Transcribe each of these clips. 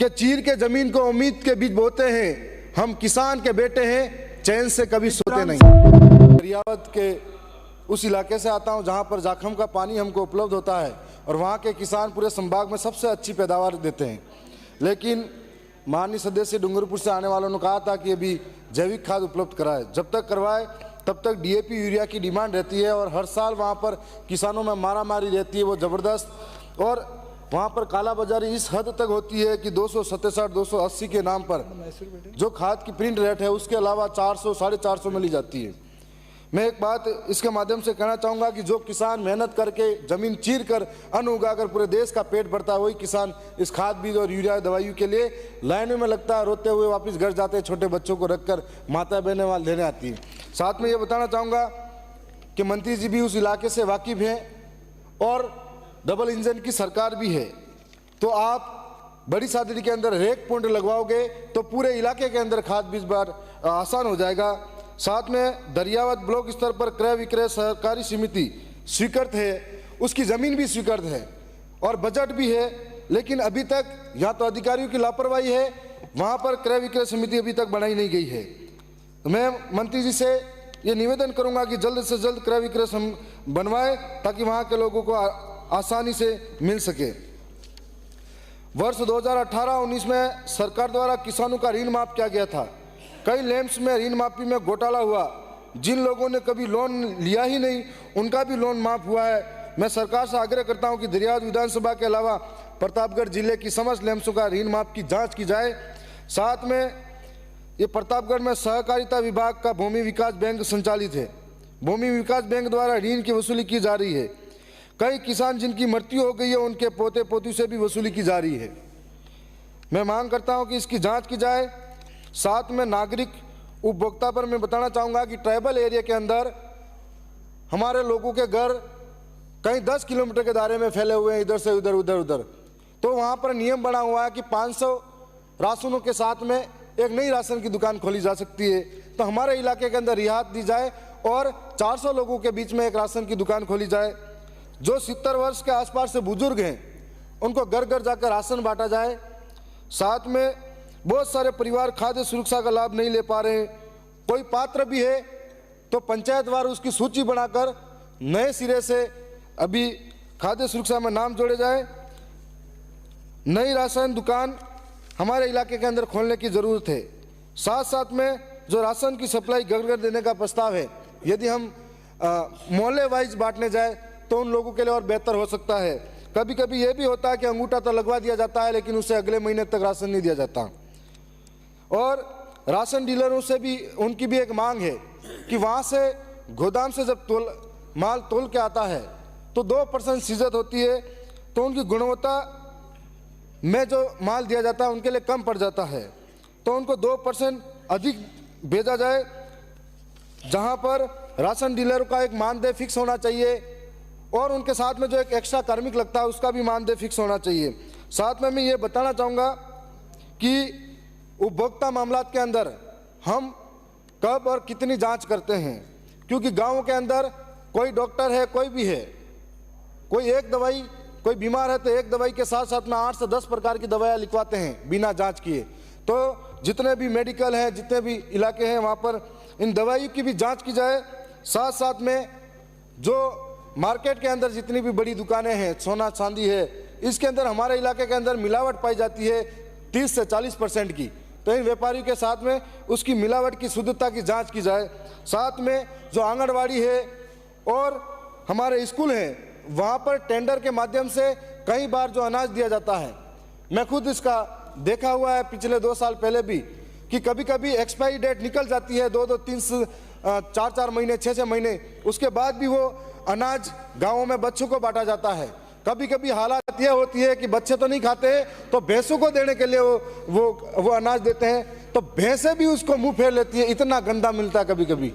कि चीर के जमीन को उम्मीद के बीच बोते हैं, हम किसान के बेटे हैं, चैन से कभी सोते नहीं। दरियावत के उस इलाके से आता हूं जहां पर जाखम का पानी हमको उपलब्ध होता है और वहां के किसान पूरे संभाग में सबसे अच्छी पैदावार देते हैं। लेकिन माननीय सदस्य डूंगरपुर से आने वालों ने कहा था कि अभी जैविक खाद उपलब्ध कराए, जब तक करवाए तब तक डीएपी यूरिया की डिमांड रहती है और हर साल वहाँ पर किसानों में मारामारी रहती है वो ज़बरदस्त। और वहाँ पर कालाबाजारी इस हद तक होती है कि 267 280 के नाम पर जो खाद की प्रिंट रेट है उसके अलावा 400 450 में ली जाती है। मैं एक बात इसके माध्यम से कहना चाहूँगा कि जो किसान मेहनत करके ज़मीन चीर कर अन्न उगाकर पूरे देश का पेट भरता है, वही किसान इस खाद बीज और यूरिया दवाइयों के लिए लाइनों में लगता है, रोते हुए वापस घर जाते हैं, छोटे बच्चों को रखकर माता बहनें वाले लेने आती हैं। साथ में ये बताना चाहूँगा कि मंत्री जी भी उस इलाके से वाकिफ़ हैं और डबल इंजन की सरकार भी है, तो आप बड़ी सादड़ी के अंदर रेक पॉइंट लगवाओगे तो पूरे इलाके के अंदर खाद बीज बार आसान हो जाएगा। साथ में दरियावत ब्लॉक स्तर पर क्रय विक्रय सहकारी समिति स्वीकृत है, उसकी ज़मीन भी स्वीकृत है और बजट भी है, लेकिन अभी तक या तो अधिकारियों की लापरवाही है, वहाँ पर क्रय विक्रय समिति अभी तक बनाई नहीं गई है। तो मैं मंत्री जी से ये निवेदन करूँगा कि जल्द से जल्द क्रय विक्रय बनवाए ताकि वहाँ के लोगों को आसानी से मिल सके। वर्ष 2018-19 में सरकार द्वारा किसानों का ऋण माफ किया गया था। कई लैंप्स में ऋण माफी में घोटाला हुआ, जिन लोगों ने कभी लोन लिया ही नहीं उनका भी लोन माफ हुआ है। मैं सरकार से आग्रह करता हूं कि दरियावत विधानसभा के अलावा प्रतापगढ़ जिले की समस्त लैंप्सों का ऋण माफ की जांच की जाए। साथ में ये प्रतापगढ़ में सहकारिता विभाग का भूमि विकास बैंक संचालित है, भूमि विकास बैंक द्वारा ऋण की वसूली की जा रही है। कई किसान जिनकी मृत्यु हो गई है उनके पोते पोती से भी वसूली की जा रही है। मैं मांग करता हूँ कि इसकी जाँच की जाए। साथ में नागरिक उपभोक्ता पर मैं बताना चाहूँगा कि ट्राइबल एरिया के अंदर हमारे लोगों के घर कहीं 10 किलोमीटर के दायरे में फैले हुए हैं, इधर से उधर उधर उधर। तो वहाँ पर नियम बना हुआ है कि 500 राशनों के साथ में एक नई राशन की दुकान खोली जा सकती है। तो हमारे इलाके के अंदर रियायत दी जाए और 400 लोगों के बीच में एक राशन की दुकान खोली जाए। जो 70 वर्ष के आसपास से बुजुर्ग हैं उनको घर घर जाकर राशन बांटा जाए। साथ में बहुत सारे परिवार खाद्य सुरक्षा का लाभ नहीं ले पा रहे हैं, कोई पात्र भी है तो पंचायतवार उसकी सूची बनाकर नए सिरे से अभी खाद्य सुरक्षा में नाम जोड़े जाए। नई राशन दुकान हमारे इलाके के अंदर खोलने की ज़रूरत है। साथ साथ में जो राशन की सप्लाई घर घर देने का प्रस्ताव है, यदि हम मोहल्ले वाइज बांटने जाए तो उन लोगों के लिए और बेहतर हो सकता है। कभी कभी ये भी होता है कि अंगूठा तो लगवा दिया जाता है लेकिन उसे अगले महीने तक राशन नहीं दिया जाता। और राशन डीलरों से भी उनकी भी एक मांग है कि वहाँ से गोदाम से जब माल तोल के आता है तो 2% सीजत होती है, तो उनकी गुणवत्ता में जो माल दिया जाता है उनके लिए कम पड़ जाता है, तो उनको 2% अधिक भेजा जाए। जहाँ पर राशन डीलरों का एक मानदेय फिक्स होना चाहिए और उनके साथ में जो एक एक्स्ट्रा कार्मिक लगता है उसका भी मानदेय फिक्स होना चाहिए। साथ में मैं ये बताना चाहूँगा कि उपभोक्ता मामलात के अंदर हम कब और कितनी जांच करते हैं, क्योंकि गाँव के अंदर कोई डॉक्टर है, कोई भी है, कोई एक दवाई, कोई बीमार है तो एक दवाई के साथ साथ में 8 से 10 प्रकार की दवाइयाँ लिखवाते हैं बिना जांच किए। तो जितने भी मेडिकल हैं, जितने भी इलाके हैं वहाँ पर इन दवाइयों की भी जाँच की जाए। साथ साथ में जो मार्केट के अंदर जितनी भी बड़ी दुकानें हैं, सोना चांदी है, इसके अंदर हमारे इलाके के अंदर मिलावट पाई जाती है 30 से 40% की, तो इन व्यापारियों के साथ में उसकी मिलावट की शुद्धता की जांच की जाए। साथ में जो आंगनवाड़ी है और हमारे स्कूल हैं वहाँ पर टेंडर के माध्यम से कई बार जो अनाज दिया जाता है, मैं खुद इसका देखा हुआ है पिछले 2 साल पहले भी, कि कभी कभी एक्सपायरी डेट निकल जाती है 2-2, 3, 4-4 महीने, 6-6 महीने, उसके बाद भी वो अनाज गाँवों में बच्चों को बांटा जाता है। कभी कभी हालत यह होती है कि बच्चे तो नहीं खाते तो भैंसों को देने के लिए वो अनाज देते हैं, तो भैंसें भी उसको मुंह फेर लेती है, इतना गंदा मिलता है कभी कभी।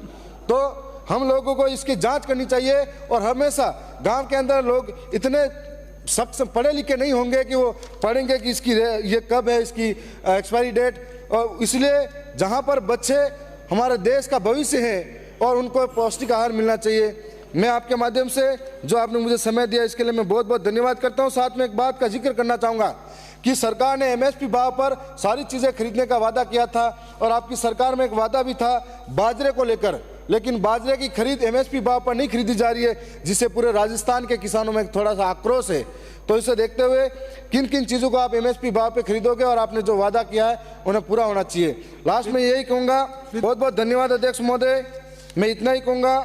तो हम लोगों को इसकी जांच करनी चाहिए और हमेशा गांव के अंदर लोग इतने सख्त पढ़े लिखे नहीं होंगे कि वो पढ़ेंगे कि इसकी ये कब है इसकी एक्सपायरी डेट। और इसलिए जहां पर बच्चे हमारे देश का भविष्य है और उनको पौष्टिक आहार मिलना चाहिए। मैं आपके माध्यम से जो आपने मुझे समय दिया इसके लिए मैं बहुत बहुत धन्यवाद करता हूं। साथ में एक बात का जिक्र करना चाहूँगा कि सरकार ने एमएसपी भाव पर सारी चीजें खरीदने का वादा किया था और आपकी सरकार में एक वादा भी था बाजरे को लेकर, लेकिन बाजरे की खरीद एमएसपी भाव पर नहीं खरीदी जा रही है, जिससे पूरे राजस्थान के किसानों में थोड़ा सा आक्रोश है। तो इसे देखते हुए किन किन चीज़ों को आप एमएसपी भाव पे खरीदोगे और आपने जो वादा किया है उन्हें पूरा होना चाहिए। लास्ट में यही कहूँगा, बहुत बहुत धन्यवाद अध्यक्ष महोदय। मैं इतना ही कहूँगा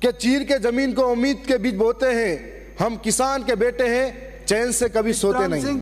कि चीर के जमीन को उम्मीद के बीज बोते हैं, हम किसान के बेटे हैं, चैन से कभी सोते नहीं।